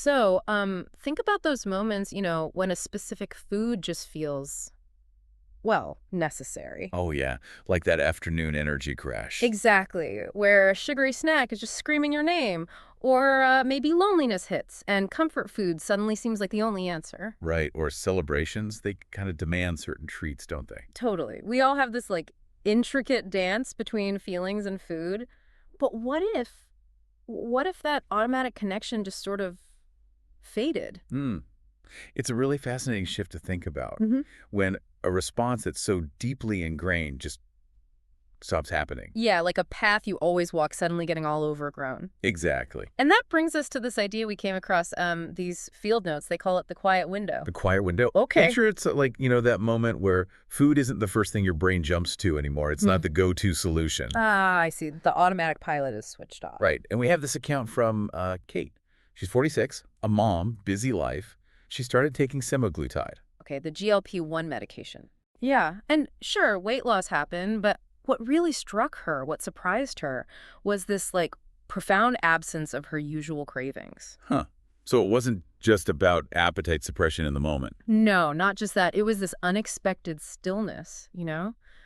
So, think about those moments, when a specific food just feels, well, necessary. Oh, yeah, like that afternoon energy crash. Exactly, where a sugary snack is just screaming your name, or maybe loneliness hits and comfort food suddenly seems like the only answer. Right, or celebrations, they kind of demand certain treats, don't they? Totally. We all have this like intricate dance between feelings and food. But what if that automatic connection just sort of faded? Hmm. It's a really fascinating shift to think about Hmm. when a response that's so deeply ingrained just stops happening. Yeah, like a path you always walk suddenly getting all overgrown. Exactly. And that brings us to this idea we came across, these field notes. They call it the quiet window. The quiet window. Okay. Picture it's like, that moment where food isn't the first thing your brain jumps to anymore. It's Hmm. not the go-to solution. Ah, I see. The automatic pilot is switched off. Right. And we have this account from Kate. She's 46, a mom, busy life. She started taking semaglutide. Okay, the GLP-1 medication. Yeah, and sure, weight loss happened, but what really struck her, what surprised her, was this like profound absence of her usual cravings. Huh. So it wasn't just about appetite suppression in the moment. No, not just that. It was this unexpected stillness,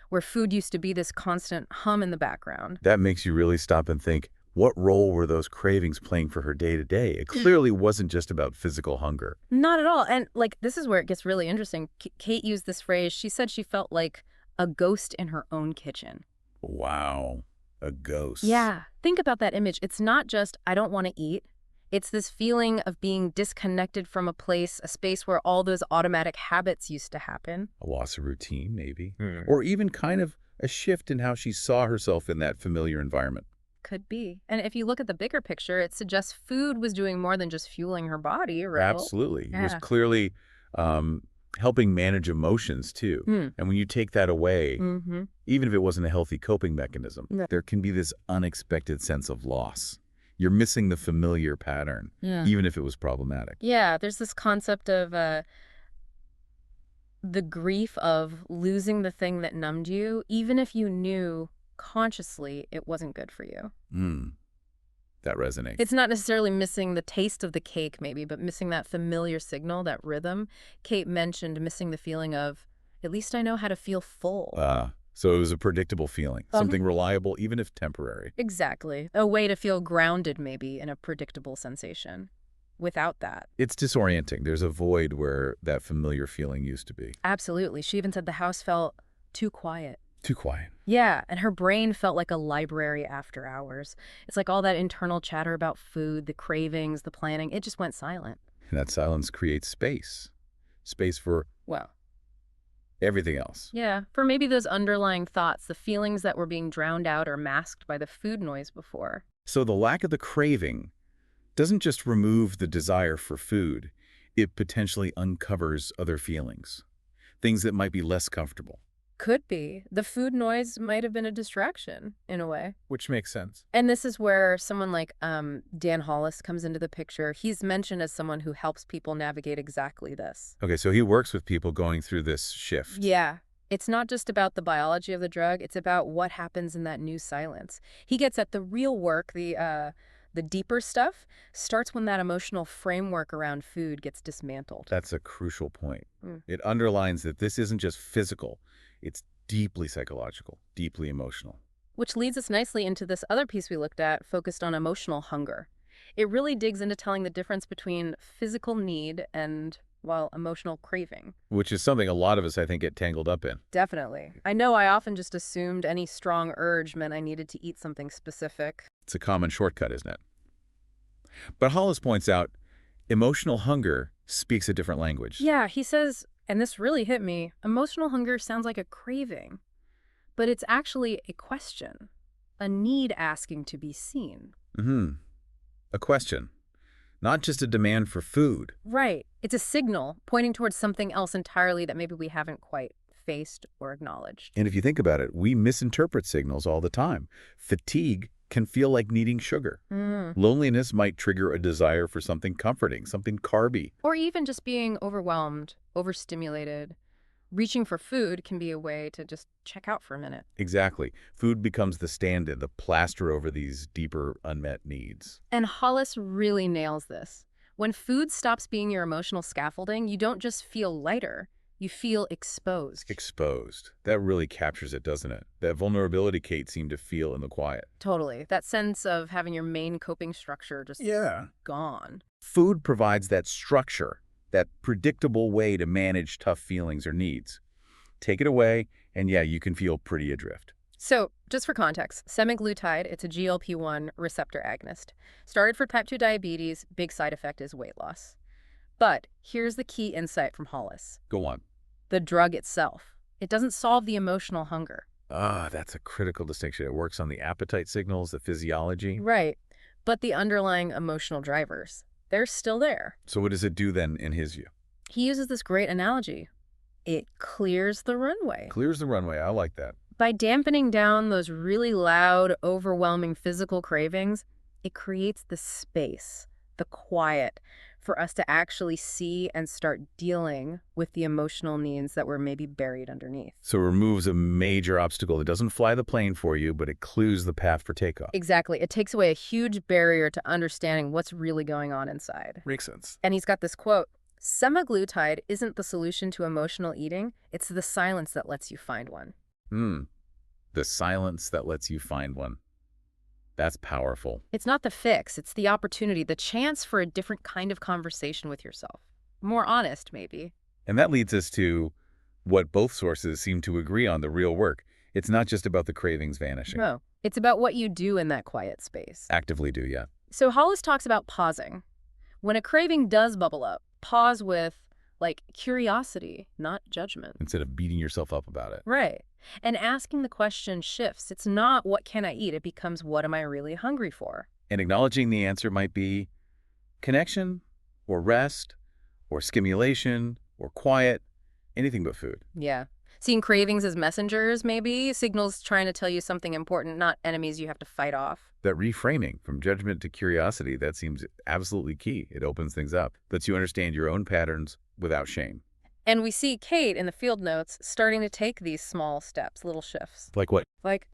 where food used to be this constant hum in the background. That makes you really stop and think, what role were those cravings playing for her day to day? It clearly wasn't just about physical hunger. Not at all. And like, this is where it gets really interesting. Kate used this phrase. She said she felt like a ghost in her own kitchen. Wow. A ghost. Yeah. Think about that image. It's not just, I don't want to eat. It's this feeling of being disconnected from a place, a space where all those automatic habits used to happen. A loss of routine, maybe. Or even kind of a shift in how she saw herself in that familiar environment. Could be. And if you look at the bigger picture, it suggests food was doing more than just fueling her body, right? Absolutely. It was Yeah. clearly helping manage emotions, too. Hmm. And when you take that away, Mm-hmm. even if it wasn't a healthy coping mechanism, Yeah. there can be this unexpected sense of loss. You're missing the familiar pattern, Yeah. even if it was problematic. Yeah, there's this concept of the grief of losing the thing that numbed you, even if you knew consciously it wasn't good for you. Mm, that resonates. It's not necessarily missing the taste of the cake, maybe, but missing that familiar signal, that rhythm. Kate mentioned missing the feeling of, at least I know how to feel full. So it was a predictable feeling, Um, something reliable, even if temporary. Exactly. A way to feel grounded, maybe, in a predictable sensation. Without that. It's disorienting. There's a void where that familiar feeling used to be. Absolutely. She even said the house felt too quiet. Too quiet. Yeah, and her brain felt like a library after hours. It's like all that internal chatter about food, the cravings, the planning, it just went silent. And that silence creates space. Space for Well, everything else. yeah, for maybe those underlying thoughts, the feelings that were being drowned out or masked by the food noise before. So the lack of the craving doesn't just remove the desire for food, it potentially uncovers other feelings, things that might be less comfortable. Could be. The food noise might have been a distraction, in a way. Which makes sense. And this is where someone like Dan Hollis comes into the picture. He's mentioned as someone who helps people navigate exactly this. Okay, so he works with people going through this shift. Yeah. It's not just about the biology of the drug. It's about what happens in that new silence. He gets at the real work, the deeper stuff, starts when that emotional framework around food gets dismantled. That's a crucial point. Mm. It underlines that this isn't just physical, it's deeply psychological, deeply emotional. Which leads us nicely into this other piece we looked at, focused on emotional hunger. It really digs into telling the difference between physical need and, well, emotional craving. Which is something a lot of us, I think, get tangled up in. Definitely. I know I often just assumed any strong urge meant I needed to eat something specific. It's a common shortcut, isn't it? But Hollis points out, emotional hunger speaks a different language. Yeah, he says, and this really hit me, emotional hunger sounds like a craving, but it's actually a question, a need asking to be seen. A question, not just a demand for food. Right. It's a signal pointing towards something else entirely that maybe we haven't quite faced or acknowledged. And if you think about it, we misinterpret signals all the time. Fatigue can feel like needing sugar. Loneliness might trigger a desire for something comforting, something carby. Or even just being overwhelmed, overstimulated. Reaching for food can be a way to just check out for a minute. Exactly. Food becomes the stand-in, the plaster over these deeper unmet needs. And Hollis really nails this. When food stops being your emotional scaffolding, you don't just feel lighter, you feel exposed. Exposed. That really captures it, doesn't it? That vulnerability Kate seemed to feel in the quiet. Totally. That sense of having your main coping structure just Yeah. gone. Food provides that structure, that predictable way to manage tough feelings or needs. Take it away, and yeah, you can feel pretty adrift. So, just for context, semaglutide, it's a GLP-1 receptor agonist. Started for type 2 diabetes, big side effect is weight loss. But here's the key insight from Hollis. Go on. The drug itself. It doesn't solve the emotional hunger. Ah, that's a critical distinction. It works on the appetite signals, the physiology. Right. But the underlying emotional drivers, they're still there. So what does it do then, in his view? He uses this great analogy. It clears the runway. Clears the runway. I like that. By dampening down those really loud, overwhelming physical cravings, it creates the space, the quiet, for us to actually see and start dealing with the emotional needs that were maybe buried underneath. So it removes a major obstacle. It doesn't fly the plane for you, but it clues the path for takeoff. Exactly. It takes away a huge barrier to understanding what's really going on inside. Makes sense. And he's got this quote, "Semaglutide isn't the solution to emotional eating, it's the silence that lets you find one." The silence that lets you find one. That's powerful. It's not the fix, it's the opportunity, the chance for a different kind of conversation with yourself. More honest, maybe. And that leads us to what both sources seem to agree on, the real work. It's not just about the cravings vanishing. No, it's about what you do in that quiet space. Actively do, yeah. So Hollis talks about pausing. When a craving does bubble up, pause with, like, curiosity, not judgment. Instead of beating yourself up about it. Right. And asking the question shifts. It's not what can I eat? It becomes what am I really hungry for? And acknowledging the answer might be connection, or rest, or stimulation, or quiet, anything but food. Yeah. Seeing cravings as messengers, maybe, signals trying to tell you something important, not enemies you have to fight off. That reframing from judgment to curiosity, that seems absolutely key. It opens things up, lets you understand your own patterns without shame. And we see Kate in the field notes starting to take these small steps, little shifts. Like what? Like,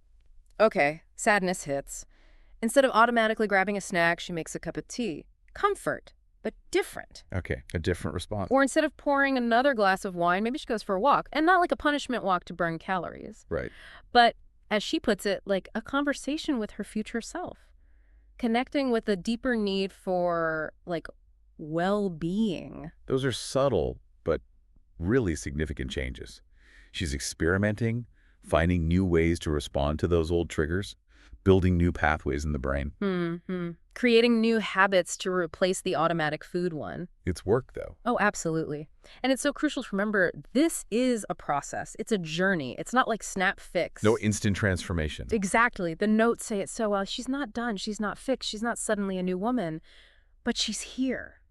okay, sadness hits. Instead of automatically grabbing a snack, she makes a cup of tea. Comfort, but different. Okay, a different response. Or instead of pouring another glass of wine, maybe she goes for a walk. And not like a punishment walk to burn calories. Right. But, as she puts it, like a conversation with her future self. Connecting with a deeper need for, like, well-being. Those are subtle, but really significant changes. She's experimenting, finding new ways to respond to those old triggers, building new pathways in the brain. Creating new habits to replace the automatic food one. It's work, though. Oh, absolutely. And it's so crucial to remember, this is a process. It's a journey. It's not like snap fix. No instant transformation. Exactly. The notes say it so well. She's not done. She's not fixed. She's not suddenly a new woman. But she's here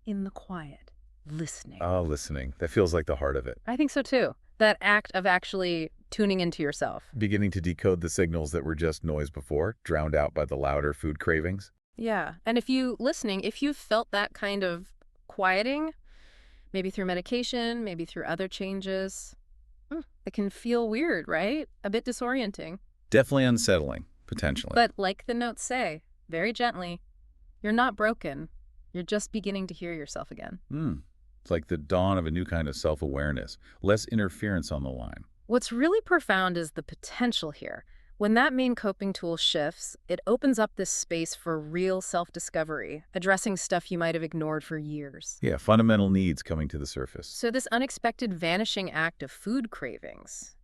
in the quiet, listening. Oh, listening. That feels like the heart of it. I think so, too. That act of actually tuning into yourself. Beginning to decode the signals that were just noise before, drowned out by the louder food cravings. Yeah. And if you've felt that kind of quieting, maybe through medication, maybe through other changes, it can feel weird, right? A bit disorienting. Definitely unsettling, potentially. But like the notes say, very gently, you're not broken. You're just beginning to hear yourself again. It's like the dawn of a new kind of self-awareness, less interference on the line. What's really profound is the potential here. When that main coping tool shifts, it opens up this space for real self-discovery, addressing stuff you might have ignored for years. Yeah, fundamental needs coming to the surface. So this unexpected vanishing act of food cravings,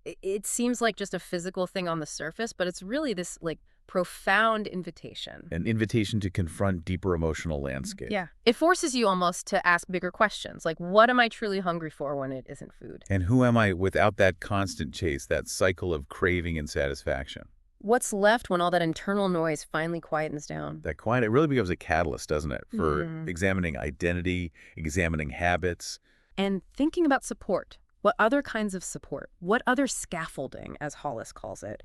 it seems like just a physical thing on the surface, but it's really this, like, profound invitation. An invitation to confront deeper emotional landscape. Yeah. It forces you almost to ask bigger questions, like, what am I truly hungry for when it isn't food? And who am I without that constant chase, that cycle of craving and satisfaction? What's left when all that internal noise finally quietens down? That quiet, it really becomes a catalyst, doesn't it, for examining identity, examining habits. And thinking about support. What other kinds of support? What other scaffolding, as Hollis calls it,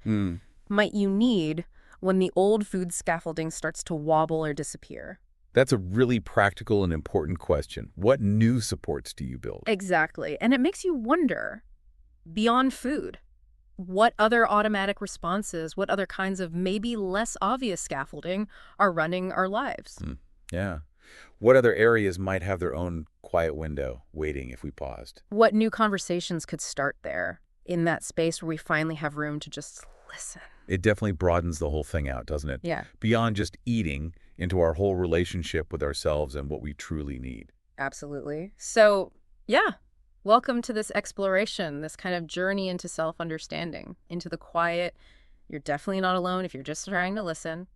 might you need when the old food scaffolding starts to wobble or disappear? That's a really practical and important question. What new supports do you build? Exactly. And it makes you wonder, beyond food, what other automatic responses, what other kinds of maybe less obvious scaffolding are running our lives? Yeah. What other areas might have their own quiet window waiting if we paused? What new conversations could start there in that space where we finally have room to just listen? It definitely broadens the whole thing out, doesn't it? Yeah, Beyond just eating into our whole relationship with ourselves and what we truly need. absolutely. So, yeah, welcome to this exploration, this kind of journey into self-understanding, into the quiet. You're definitely not alone if you're just trying to listen.